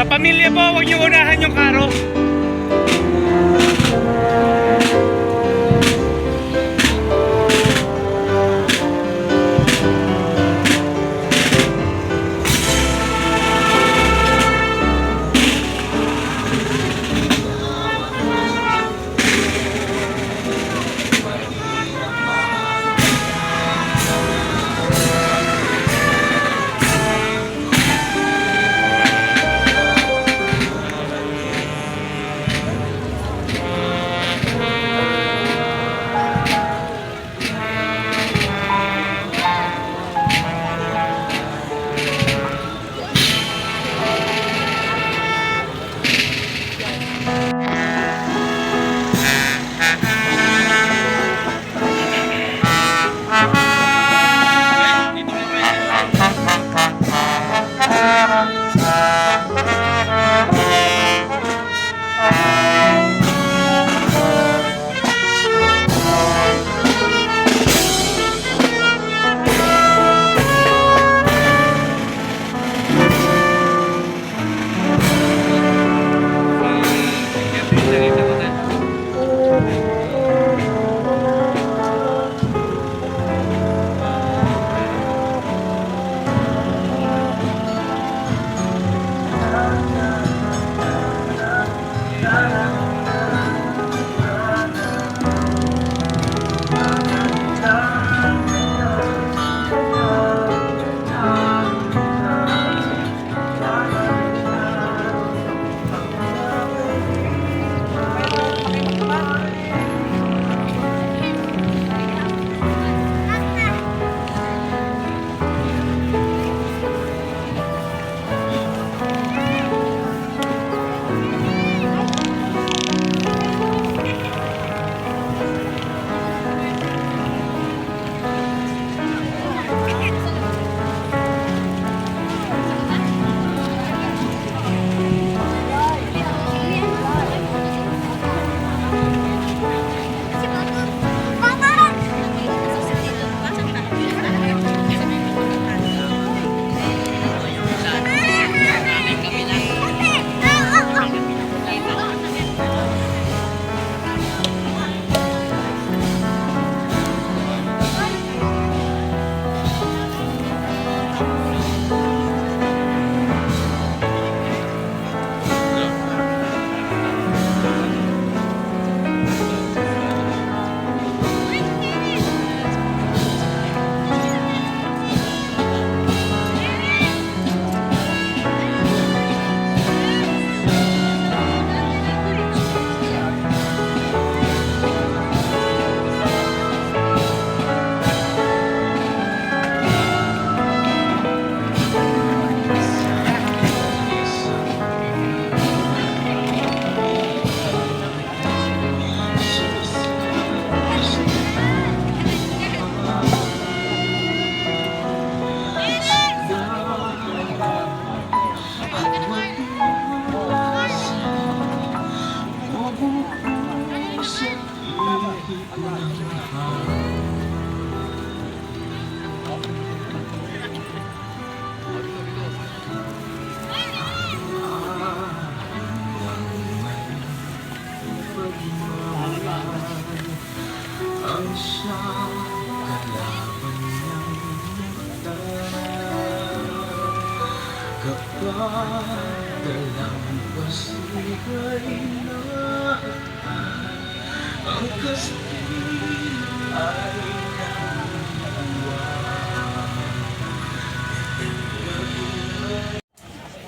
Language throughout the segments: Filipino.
Sa pamilya po, huwag niyo unahan yung karo.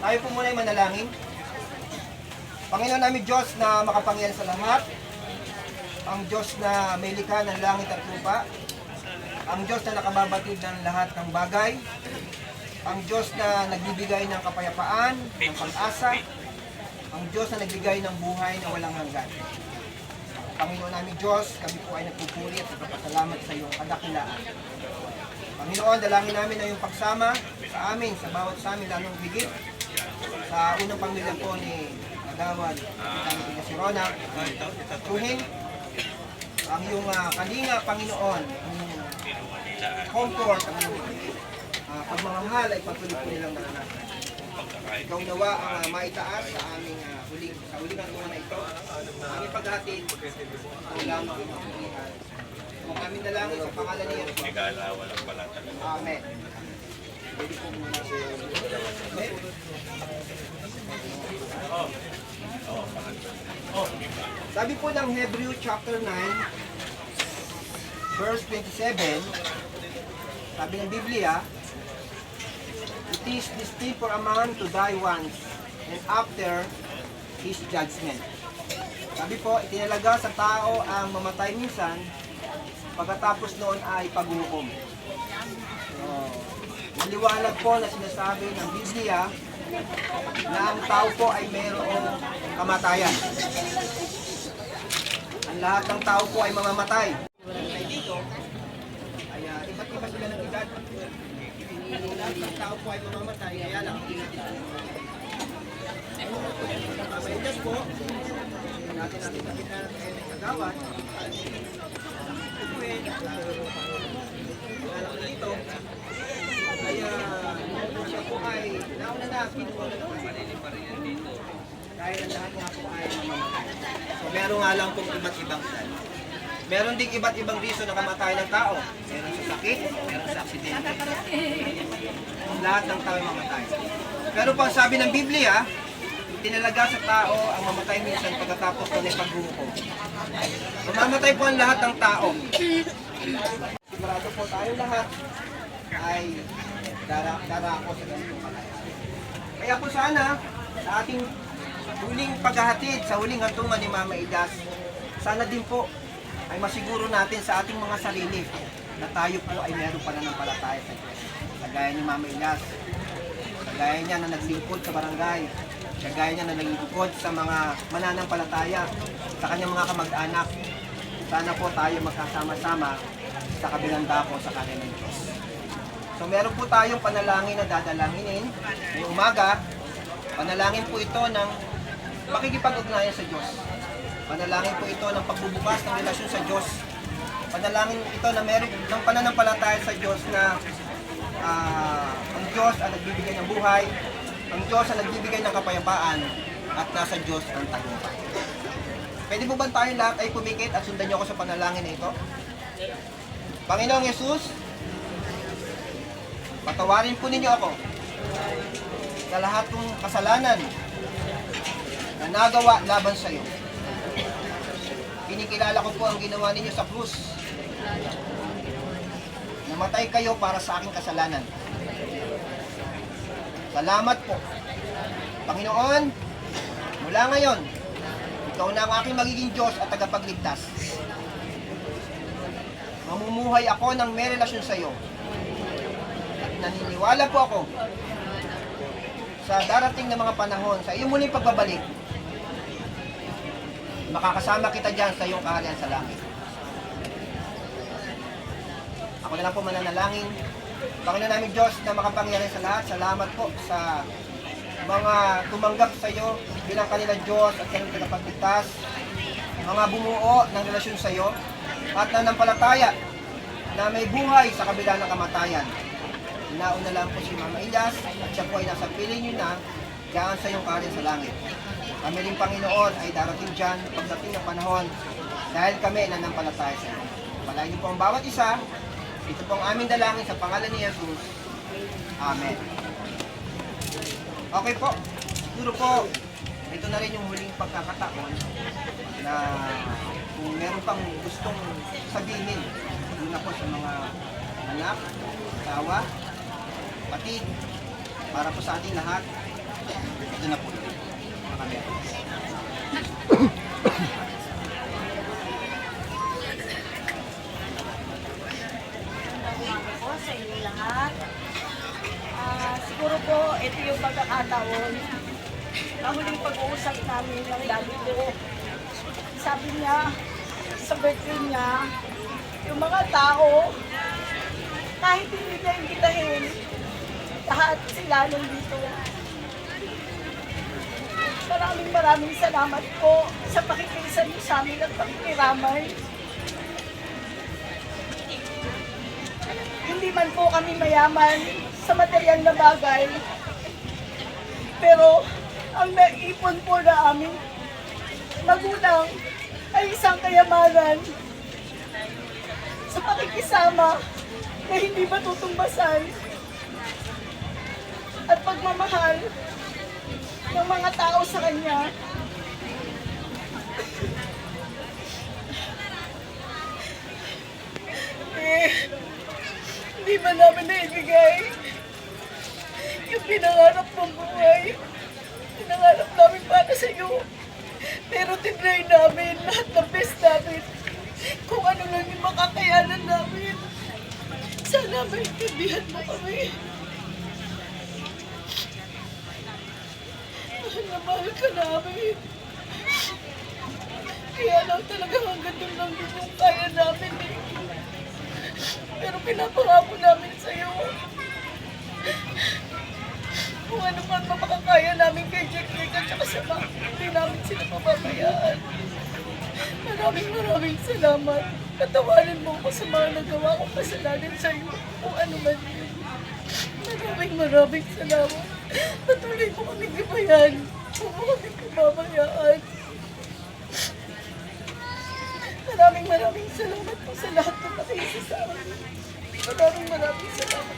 Tayo po muna ay manalangin. Panginoon namin Diyos na makapangyarihan sa lahat, ang Diyos na may likha ng langit at lupa, Ang Diyos na nakababatid ng lahat ng bagay. Ang Diyos na nagbibigay ng kapayapaan, ng pag-asa. Ang Diyos na nagbigay ng buhay na walang hanggan. Panginoon namin Diyos, kami po ay nagpupuri at nagpapasalamat sa iyong kadakilaan. Panginoon, dalangin namin na iyong pagsama sa amin, sa bawat sa amin, lalong higit sa unang pamilya po ni Agawad, Kapitang Pinasirona, tuhin ang iyong kalinga, Panginoon, ang iyong comfort, ang iyong pagmamahal ay patuloy po nilang naranasan. Ikaw nawa ang maitaas sa aming sa huling hantungan na ito. Aming paghatid, ikaw lamang ang mapilihan. Kung aming dalangin sa pangalan ni Jesus. Amen. Pwede po muna sa Amen. Sabi po ng Hebrew chapter 9, verse 27, sabi ng Biblia, it is destined for a man to die once, and after his judgment. Sabi po, itinalaga sa tao ang mamatay minsan, pagkatapos noon ay paghuhukom. So, maliwanag po na sinasabi ng Biblia na ang tao po ay mayroong kamatayan. Ang lahat ng tao po ay mamamatay. Dito, ay iba't iba sila ng edad. Lahat ng tao po ay mamamatay, kaya lang hindi natin. May Diyos po, natin kapitan ng Agawad. Dito, kaya siya po ay nauna na kinuha na dahil ang lahat nga po ay mamamatay. So meron nga lang pong iba't ibang dahil. Meron ding iba't ibang reason na kamatayan ng tao. Meron sa sakit, meron sa aksidente. Lahat ng tao ay mamatay. Pero pang sabi ng Biblia, tinalaga sa tao ang mamatay minsan pagkatapos ko na paghuhukom. Mamamatay po ang lahat ng tao. Sigurado po tayo lahat ay darako sa ganitong kalayaan. Kaya po sana sa ating huling paghahatid, sa huling hantungan ni Mama Idas, sana din po ay masiguro natin sa ating mga sarili na tayo po ay meron pananampalataya sa Diyos. Kagaya ni Mama Idas, kagaya niya na naglingkod sa barangay, kagaya niya na naglingkod sa mga mananampalataya, sa kanyang mga kamag-anak. Sana po tayo magkasama-sama sa kabilang dako sa kanya ng Diyos. So meron po tayong panalangin na dadalanginin ngayong umaga. Panalangin po ito ng pakikipag-ugnayan sa Diyos. Panalangin po ito ng pagbubukas ng relasyon sa Diyos. Panalangin ito na meron ng pananampalataya sa Diyos na ang Diyos ang nagbibigay ng buhay, ang Diyos ang nagbibigay ng kapayapaan, at nasa Diyos ang tagumpay. Pwede po ba tayong lahat ay pumikit at sundan niyo ako sa panalangin na ito? Panginoong Yesus, patawarin po ninyo ako sa lahat kong kasalanan na nagawa laban sa iyo. Kinikilala ko po ang ginawa ninyo sa krus. Namatay kayo para sa aking kasalanan. Salamat po. Panginoon, mula ngayon, ikaw na ang aking magiging Diyos at tagapagligtas. Mamumuhay ako ng may relasyon sa iyo. At naniniwala po ako sa darating na mga panahon, sa iyong muling pagbabalik, makakasama kita dyan sa iyong kaharian sa langit. Ako na lang po mananalangin. Panginoon namin Diyos na makapangyarihan sa lahat, salamat po sa mga tumanggap sa iyo bilang kanilang Diyos at kanilang tagapagligtas, mga bumuo ng relasyon sa iyo, at nanampalataya na may buhay sa kabila ng kamatayan. Nauna lang po si Mama Ilyas at siya po ay nasa piling nyo na diyan sa iyong kaharian sa langit. Kami rin Panginoon ay darating dyan pagdating ng panahon dahil kami nanampalataya sa iyo. Palain niyo po ang bawat isa. Ito po ang aming dalangin sa pangalan ni Jesus. Amen. Okay po. Siguro po, ito na rin yung huling pagkakataon na kung meron pang gustong sabihin, doon ako sa mga anak, asawa, kapatid, para po sa ating lahat, ito na po. lahat. Siguro po, ito yung pagkakataon na huling pag-uusap namin ng daddy ko. Sabi niya, sa birthday niya, yung mga tao, kahit hindi niya imbitahin, lahat sila nandito. Maraming salamat po sa pakikiisa niyo sa amin at pakikiramay. Hindi man po kami mayaman sa material na bagay, pero ang naipon po na aming magulang ay isang kayamanan sa pakikisama na hindi matutumbasan at pagmamahal ng mga tao sa kanya. Hindi ba namin naibigay yung pinangarap ng buhay? Pinangarap namin para sa iyo. Pero tinry namin lahat ng best namin. Kung ano lang yung makakayanan namin. Sana maintindihan mo kami. Mahal na mahal ka namin. Kaya lang talaga hanggang doon lang din yung kaya namin eh. Pero pinapangako namin sa'yo. Kung ano man makakaya namin kay Jack at saka sa mga, hindi namin sila pababayaan. Maraming salamat. Patawarin mo ako sa mga nagawa kong kasalanan sa'yo. Kung ano man yun. Maraming salamat. Patuloy mo kaming gibayan. Huwag mo kaming pababayaan. Maraming salamat po sa lahat ng nakiisa sa akin. Maraming salamat.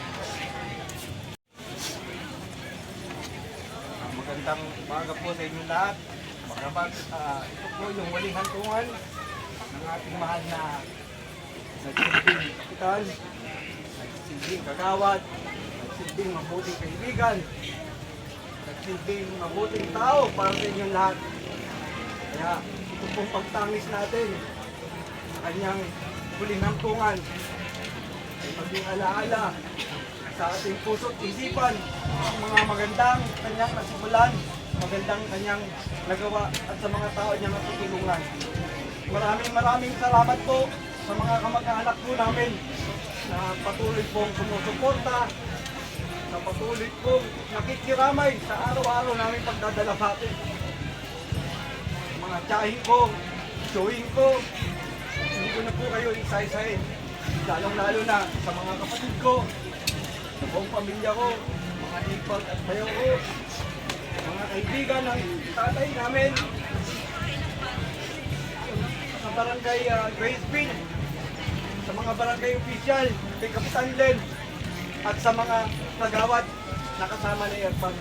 Magandang umaga po sa inyo lahat. Ito po yung waling hantungan ng ating mahal na nagsilbing kapitan, nagsilbing kagawad, nagsilbing mabuting kaibigan, nagsilbing mabuting tao para sa inyo lahat. Kaya ito pong pagtangis natin sa kanyang huling hantungan ay maging alaala sa ating puso't isipan ang mga magandang kanyang nasimulan, magandang kanyang nagawa at sa mga tao niyang natutulungan. Maraming salamat po sa mga kamag-anak po namin na patuloy pong sumusuporta, na patuloy pong nakikiramay sa araw-araw namin pagdadala sa atin. Mga tsahin ko, showing ko, hindi ko na po kayo isa-isahin. Lalong-lalo na sa mga kapatid ko, sa buong pamilya ko, mga ipag at bayaw ko, mga kaibigan ng tatay namin, sa barangay Graceville, sa mga barangay official, kay Kapitan Len, at sa mga kagawad na kasama ni Erpan.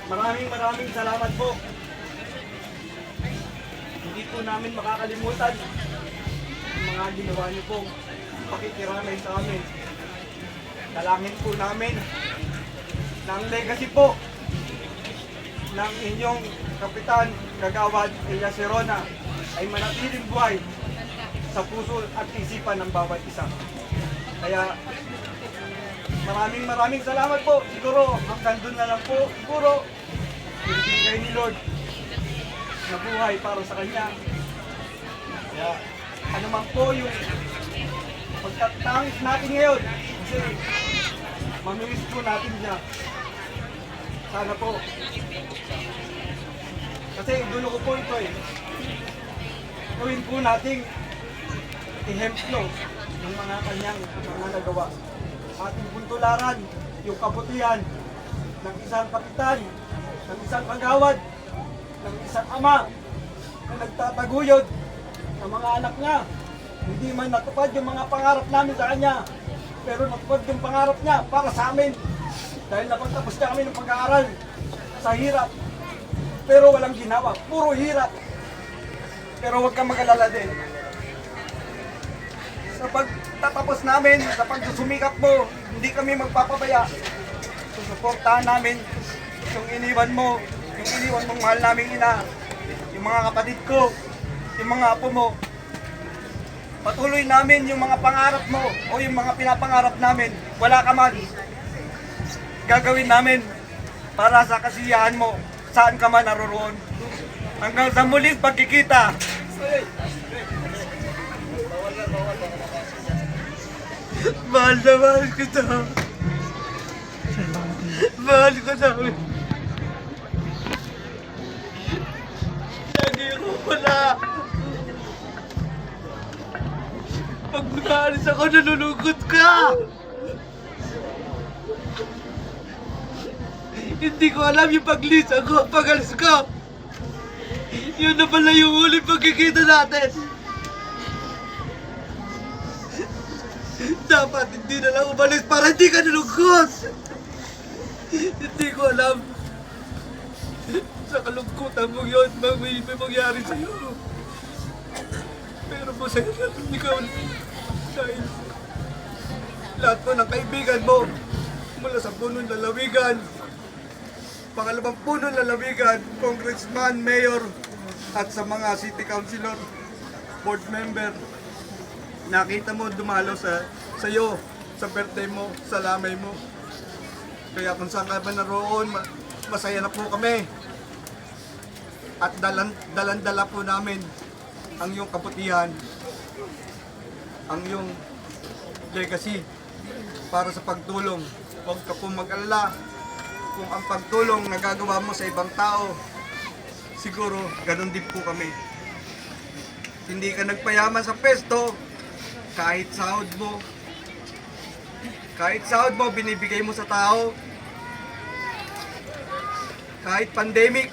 Maraming salamat po. Hindi po namin makakalimutan ang mga ginawa niyo pong pakikiramay sa amin. Dalangin po namin na ang legacy po ng inyong kapitan, kagawad, Elias Serona ay manatiling buhay sa puso at isipan ng bawat isa. Kaya maraming salamat po. Siguro hanggang doon na lang po. Siguro ibigay ni Lord na buhay para sa kanya. Kaya ano man po yung pagtatangis natin ngayon, kasi mamimiss po natin siya. Sana po. Kasi dulo ko po ito eh. Gawin po nating ihemplo ng mga kanyang mga nagawa. Ating puntularan yung kabutihan ng isang kapitan, ng isang kagawad, ng isang ama na nagtataguyod ng mga anak niya. Hindi man natupad yung mga pangarap namin sa kanya, pero natupad yung pangarap niya para sa amin. Dahil napagtapos niya kami ng pag-aaral sa hirap. Pero walang ginawa, puro hirap. Pero huwag kang mag-alala din. Sa pagtatapos namin, sa pagsusumikap mo, hindi kami magpapabaya. Susuportahan namin yung iniwan mong mahal naming ina, yung mga kapatid ko, yung mga apo mo. patuloy namin yung mga pangarap mo o yung mga pinapangarap namin, wala ka man, gagawin namin para sa kasiyahan mo, saan ka man naroroon. Hanggang sa muling pagkikita. Mahal na mahal kita. Mahal ka namin. Lagi ako wala. Pag mag-aalis ako, nalulungkot ka. Hindi ko alam yung pag-alis ko. Yun na pala yung huling pagkikita natin. Dapat hindi na lang umalis para hindi ka nalungkot. Hindi ko alam. Sa kalungkutan mo yun, may mangyari sa'yo. Pero masaya na ikaw dahil lahat mo ng kaibigan mo mula sa punong lalawigan, pangalawang punong lalawigan, congressman, mayor, at sa mga city councilor, board member, nakita mo dumalo sa iyo, sa birthday mo, sa lamay mo. Kaya kung saan ka ba naroon, masaya na po kami. At dalan-dala po namin ang iyong kabutihan, ang iyong legacy para sa pagtulong. Huwag ka po mag-alala kung ang pagtulong na gagawa mo sa ibang tao, siguro ganun din po kami. Hindi ka nagpayaman sa pesto, kahit sahod mo binibigay mo sa tao. Kahit pandemic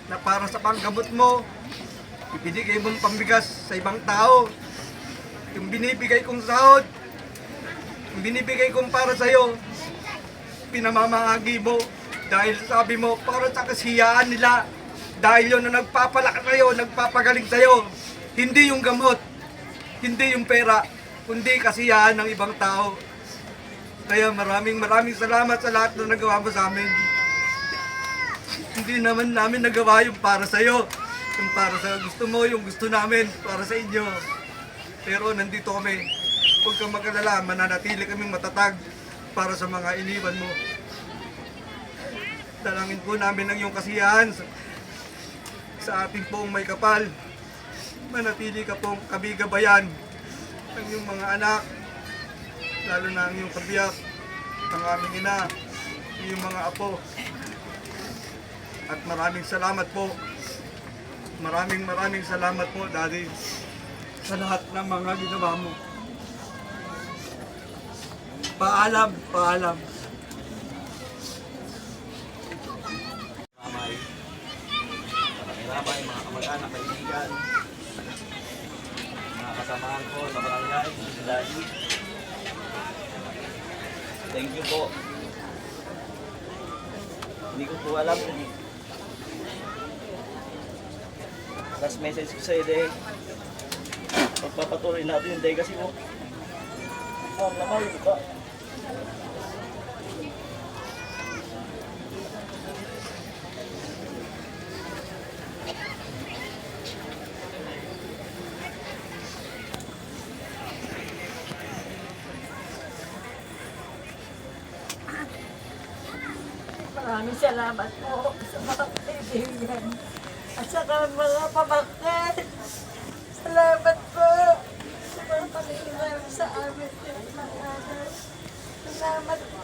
na para sa panggamot mo, ibinigay mong pambigas sa ibang tao. Yung binibigay kong sahod, yung binibigay kong para sa'yo, pinamamahagi mo dahil sabi mo para sa kasiyaan nila. Dahil yun na nagpapalakas sa'yo, nagpapagaling sa'yo. Hindi yung gamot, hindi yung pera, kundi kasiyahan ng ibang tao. Kaya maraming salamat sa lahat na nagawa mo sa amin. Hindi naman namin nagawa yung para sa'yo. Yung para sa gusto mo, yung gusto namin, para sa inyo. Pero nandito kami. Huwag kang mag-alala, mananatili kaming matatag para sa mga iniwan mo. Dalangin po namin ang iyong kasiyahan sa ating pong may kapal. Manatili ka pong kabigabayan ng iyong mga anak, lalo na ang iyong kabiyak, ang aming ina, iyong mga apo. At maraming salamat po. Maraming salamat po, Daddy, sa lahat ng mga ginawa mo. Paalam. Maraming mga kamag-anak, kaibigan, mga kasamahan ko sa barangay, sa Daddy. Thank you po. Hindi ko po alam kung last message ko sa'yo dahil pagpapatuloy natin yung day kasi mo. Ang lamay, diba? Maraming salamat po sa mga kaibigan at sa mga pamangkin. Salamat po sa mga pag-iwan sa amin. Salamat po. Salamat po.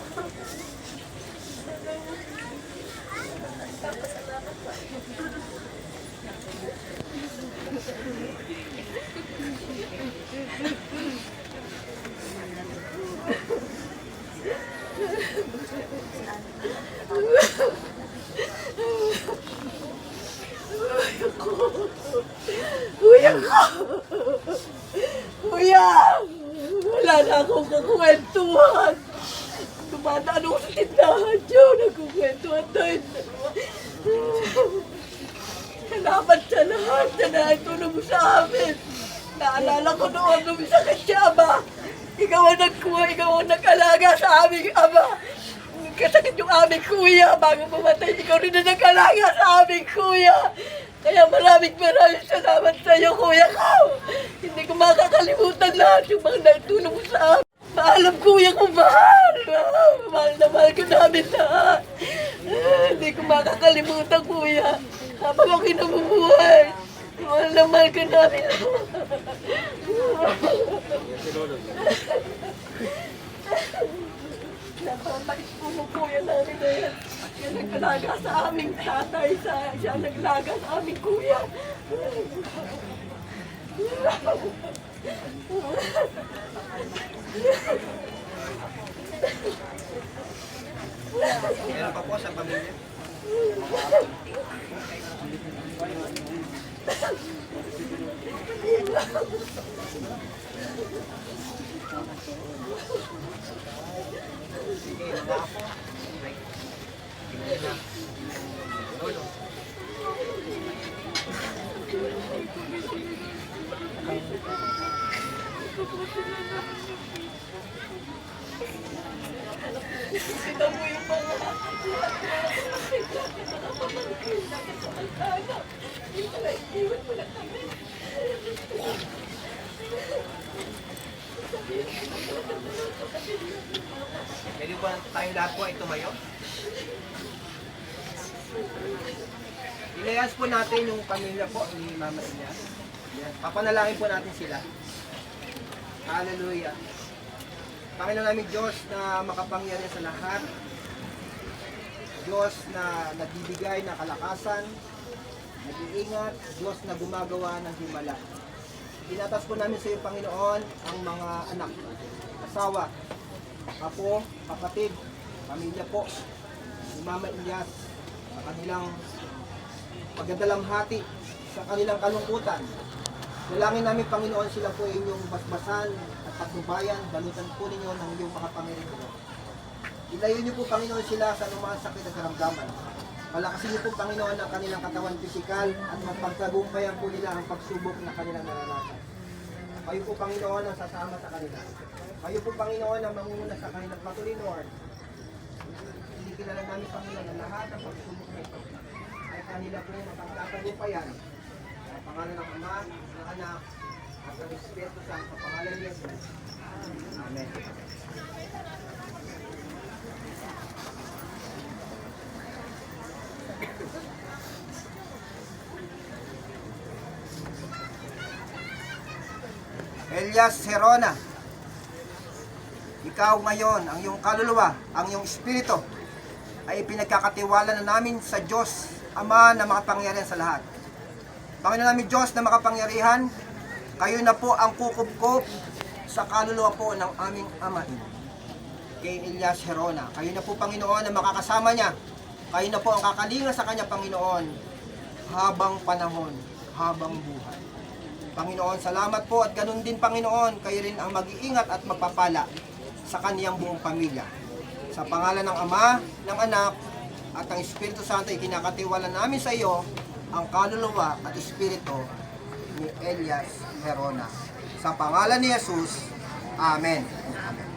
Kuya! Wala na akong kakwentuhan. Dumadaan ako sa tindahan niyo. Nagkukwentuhan doon. Salamat sa lahat na naitulong mo sa amin. Naalala ko noon nung sakit si Ama. Ikaw ang nagkuha, ikaw ang nag-alaga sa aming Ama. Kasakit yung aming kuya. Bago pumatay, ikaw rin ang nag-alaga sa aming kuya. Kaya maraming salamat sa iyo, kuya ko. Hindi ko makakalimutan lahat yung mga nagtulong mo sa akin. Maalam, kuya ko, mahal. Mahal na mahal ko namin lahat. Hindi ko makakalimutan, kuya. Habang ako'y nabubuhay. Mahal na mahal ko namin lahat. Napapakit po mo, kuya namin na yan. Yan naglaga sa aming tatay. Siya naglaga sa aming kuya. Meron pa po sa pamilya. Sige, wala po. Lolo. Kita mo yung mga iwan mo na kami. Pwede ba tayong lahat po ay tumayo? Ilayas po natin yung pamilya po ni Mama Ilyas. Yan. Papanalangin po natin sila. Hallelujah. Panginoon namin Diyos na makapangyarihan sa lahat. Diyos na nagbibigay ng kalakasan, nag-iingat, Diyos na gumagawa ng himala. Tinatas po namin sa iyo, Panginoon, ang mga anak, asawa, apo, kapatid, pamilya po, ni Mama Ilyas, sa kanilang pagdadalamhati, sa kanilang kalungkutan. Dalangin namin, Panginoon, sila po inyong basbasan at patnubayan, balutan po ninyo ng iyong makapangyarihan. Ilayo niyo po, Panginoon, sila sa anumang sakit at karamdaman. Palakasin niyo po, Panginoon, ang kanilang katawan pisikal at mapagtagumpayan po nila ang pagsubok na kanilang naranasan. Kayo po, Panginoon, ang sasama sa kanila. Kayo po, Panginoon, ang mangunguna sa kanilang patuloy, Lord. Hindi kilala namin, Panginoon, na lahat ng pagsubok na ito ay kanila po mapagtatagumpayan. Sa pangalan ng Ama, ng Anak, at ng Espiritu Santo, sa pangalan ni Jesus. Amen. Elias Herona, ikaw ngayon, ang iyong kaluluwa, ang iyong espiritu, ay pinagkakatiwala na namin sa Diyos, Ama na makapangyarihan sa lahat. Panginoon namin Diyos na makapangyarihan, kayo na po ang kukupkup sa kaluluwa po ng aming amain. Kay Elias Herona, kayo na po, Panginoon, na makakasama niya. Kayo na po ang kakalinga sa kanya, Panginoon, habang panahon, habang buhay. Panginoon, salamat po at ganun din, Panginoon, kayo rin ang mag-iingat at magpapala sa kaniyang buong pamilya. Sa pangalan ng Ama, ng Anak, at ng Espiritu Santo, ikinakatiwala namin sa iyo ang kaluluwa at espiritu ni Elias Herona. Sa pangalan ni Jesus, Amen. Amen.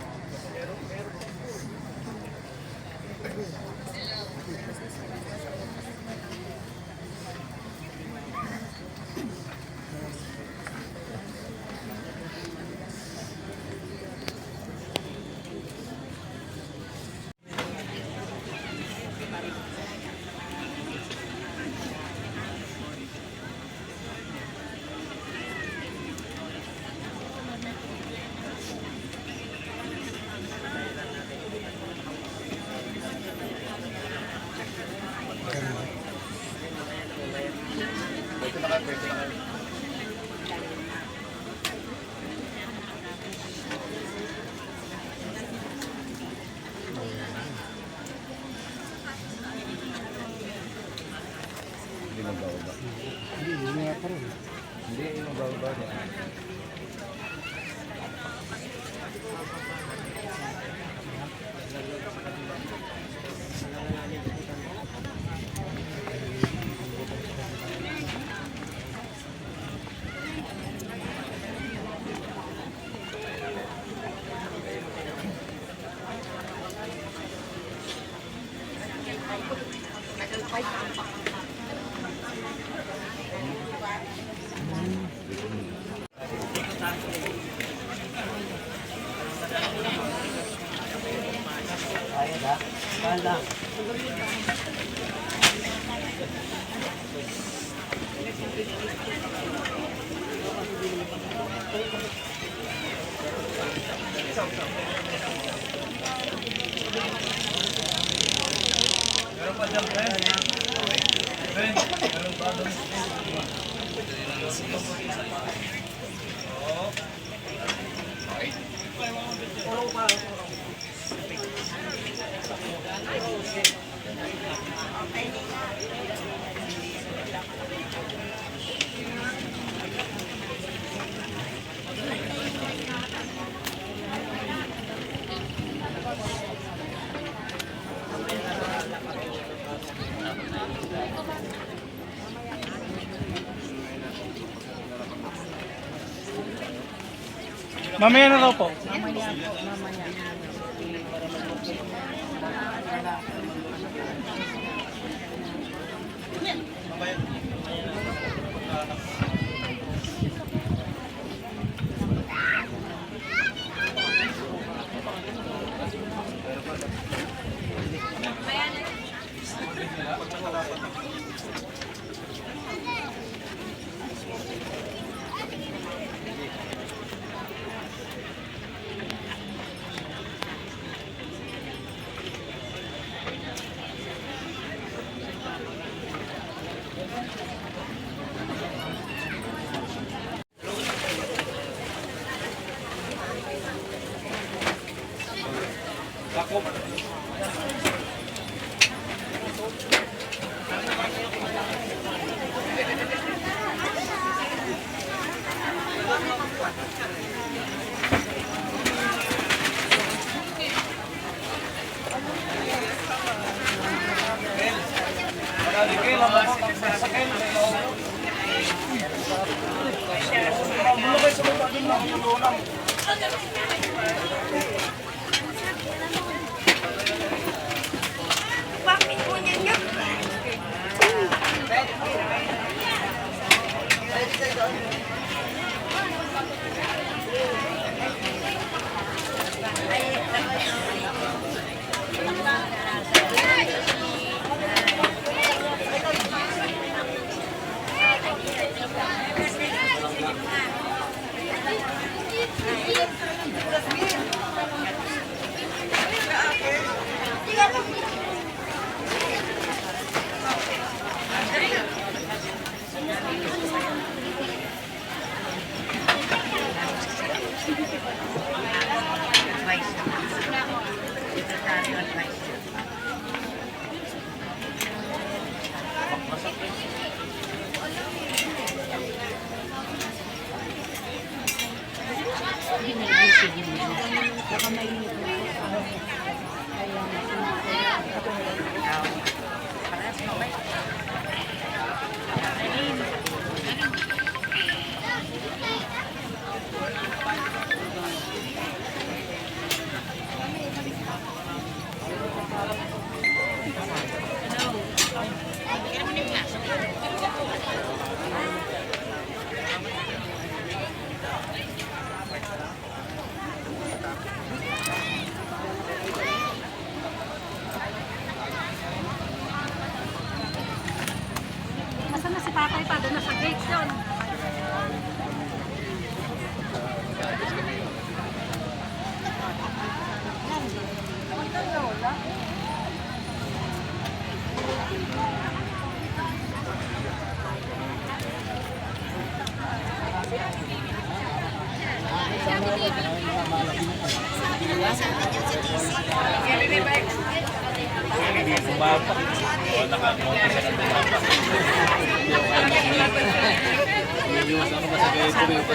Mamaya na raw po. Nasaan na si Tatay pa? Doon na sa gate yun. Medyo mas ano ba sa kaya ito yung